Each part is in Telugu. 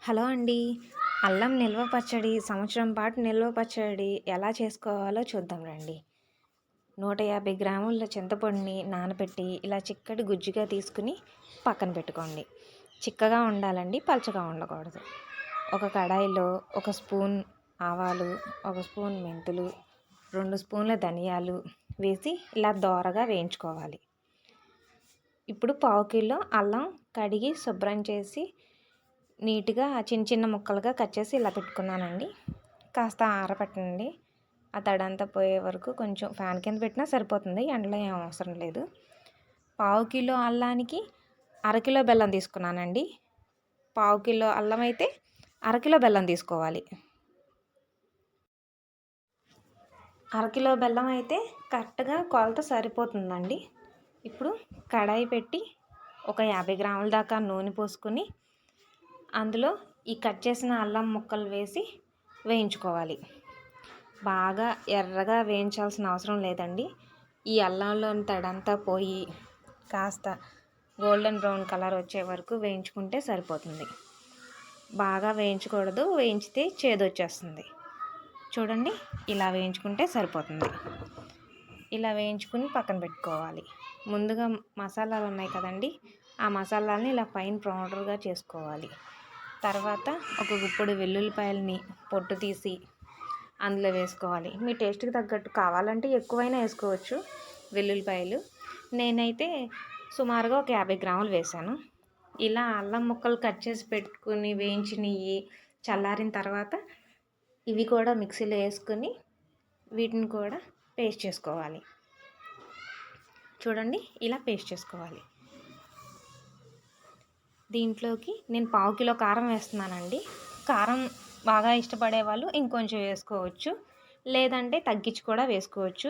హలో అండి. అల్లం నిల్వ పచ్చడి సంవత్సరం పాటు నిల్వ పచ్చడి ఎలా చేసుకోవాలో చూద్దాం రండి. 150 గ్రాముల చింతపండుని నానబెట్టి ఇలా చిక్కటి గుజ్జుగా తీసుకుని పక్కన పెట్టుకోండి. చిక్కగా ఉండాలండి, పలచగా ఉండకూడదు. ఒక కడాయిలో 1 స్పూన్ ఆవాలు, 1 స్పూన్ మెంతులు, 2 స్పూన్ల ధనియాలు వేసి ఇలా దోరగా వేయించుకోవాలి. ఇప్పుడు పావు కిలో అల్లం కడిగి శుభ్రం చేసి నీట్గా చిన్న చిన్న ముక్కలుగా కట్ చేసి ఇలా పెట్టుకున్నానండి. కాస్త ఆరబెట్టండి. ఆ తడంతా పోయే వరకు కొంచెం ఫ్యాన్ కింద పెట్టినా సరిపోతుంది, ఎండలో ఏం అవసరం లేదు. పావు కిలో అల్లానికి అరకిలో బెల్లం తీసుకున్నానండి. పావు కిలో అల్లం అయితే అరకిలో బెల్లం తీసుకోవాలి. అరకిలో బెల్లం అయితే కరెక్ట్గా కొలత సరిపోతుందండి. ఇప్పుడు కడాయి పెట్టి ఒక 50 గ్రాముల దాకా నూనె పోసుకొని అందులో ఈ కట్ చేసిన అల్లం ముక్కలు వేసి వేయించుకోవాలి. బాగా ఎర్రగా వేయించాల్సిన అవసరం లేదండి. ఈ అల్లంలోని తడంతా పోయి కాస్త గోల్డెన్ బ్రౌన్ కలర్ వచ్చే వరకు వేయించుకుంటే సరిపోతుంది. బాగా వేయించకూడదు, వేయించితే చేదొచ్చేస్తుంది. చూడండి, ఇలా వేయించుకుంటే సరిపోతుంది. ఇలా వేయించుకుని పక్కన పెట్టుకోవాలి. ముందుగా మసాలాలు ఉన్నాయి కదండి, ఆ మసాలాలని ఇలా ఫైన్ పౌడర్గా చేసుకోవాలి. తర్వాత ఒక గుప్పెడు వెల్లుల్లిపాయలని పొట్టు తీసి అందులో వేసుకోవాలి. మీ టేస్ట్కి తగ్గట్టు కావాలంటే ఎక్కువైనా వేసుకోవచ్చు వెల్లుల్లిపాయలు. నేనైతే సుమారుగా ఒక 50 గ్రాములు వేసాను. ఇలా అల్లం ముక్కలు కట్ చేసి పెట్టుకుని వేయించినవి చల్లారిన తర్వాత ఇవి కూడా మిక్సీలో వేసుకొని వీటిని కూడా పేస్ట్ చేసుకోవాలి. చూడండి, ఇలా పేస్ట్ చేసుకోవాలి. దీంట్లోకి నేను పావు కిలో కారం వేస్తున్నానండి. కారం బాగా ఇష్టపడే వాళ్ళు ఇంకొంచెం వేసుకోవచ్చు, లేదంటే తగ్గించి కూడా వేసుకోవచ్చు.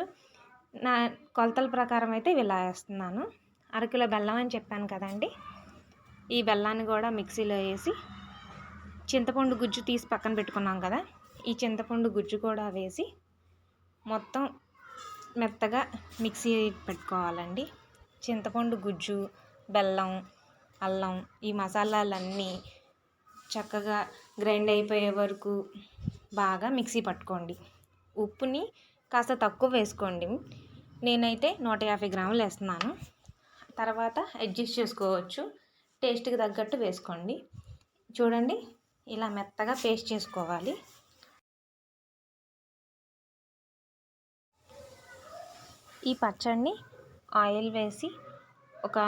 నా కొలతల ప్రకారం అయితే ఇలా వేస్తున్నాను. అరకిలో బెల్లం అని చెప్పాను కదండి, ఈ బెల్లాన్ని కూడా మిక్సీలో వేసి చింతపండు గుజ్జు తీసి పక్కన పెట్టుకున్నాం కదా, ఈ చింతపండు గుజ్జు కూడా వేసి మొత్తం మెత్తగా మిక్సీ పెట్టుకోవాలండి. చింతపండు గుజ్జు, బెల్లం, అల్లం, ఈ మసాలాలన్నీ చక్కగా గ్రైండ్ అయిపోయే వరకు బాగా మిక్సీ పట్టుకోండి. ఉప్పుని కాస్త తక్కువ వేసుకోండి. నేనైతే 150 గ్రాములు వేస్తున్నాను. తర్వాత అడ్జస్ట్ చేసుకోవచ్చు, టేస్ట్కి తగ్గట్టు వేసుకోండి. చూడండి, ఇలా మెత్తగా పేస్ట్ చేసుకోవాలి. ఈ పచ్చడిని ఆయిల్ వేసి ఒక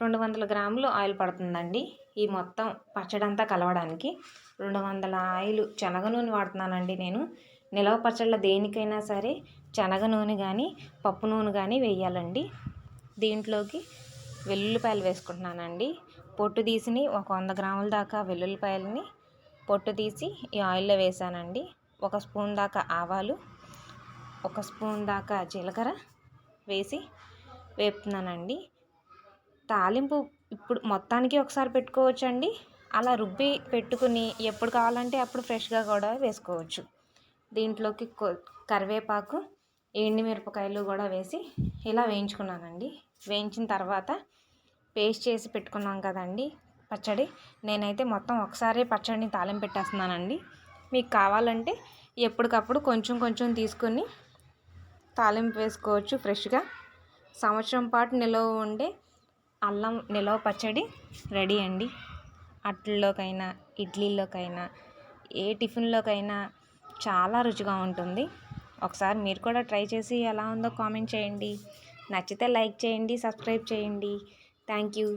200 గ్రాములు ఆయిల్ పడుతుందండి. ఈ మొత్తం పచ్చడి అంతా కలవడానికి 200 ఆయిల్ శనగ నూనె వాడుతున్నానండి నేను. నిలవ పచ్చళ్ళ దేనికైనా సరే శనగ నూనె కానీ పప్పు నూనె కానీ వేయాలండి. దీంట్లోకి వెల్లుల్లిపాయలు వేసుకుంటున్నానండి. పొట్టు తీసిని ఒక 100 గ్రాముల దాకా వెల్లుల్లిపాయలని పొట్టు తీసి ఈ ఆయిల్లో వేసానండి. 1 స్పూన్ దాకా ఆవాలు, 1 స్పూన్ దాకా జీలకర్ర వేసి వేపుతున్నానండి. తాలింపు ఇప్పుడు మొత్తానికి ఒకసారి పెట్టుకోవచ్చండి. అలా రుబ్బి పెట్టుకుని ఎప్పుడు కావాలంటే అప్పుడు ఫ్రెష్గా కూడా వేసుకోవచ్చు. దీంట్లోకి కరివేపాకు, ఎండుమిరపకాయలు కూడా వేసి ఇలా వేయించుకున్నానండి. వేయించిన తర్వాత పేస్ట్ చేసి పెట్టుకున్నాం కదండి పచ్చడి, నేనైతే మొత్తం ఒకసారి పచ్చడిని తాలింపు పెట్టేస్తున్నానండి. మీకు కావాలంటే ఎప్పటికప్పుడు కొంచెం కొంచెం తీసుకొని తాలింపు వేసుకోవచ్చు ఫ్రెష్గా. సంవత్సరం పాటు నిల్వ ఉండే అల్లం నిల్వ పచ్చడి రెడీ అండి. అట్లలోకైనా ఇడ్లీలోకైనా ఏ టిఫిన్లోకైనా చాలా రుచిగా ఉంటుంది. ఒకసారి మీరు కూడా ట్రై చేసి ఎలా ఉందో కామెంట్ చేయండి. నచ్చితే లైక్ చేయండి, సబ్స్క్రైబ్ చేయండి. Thank you.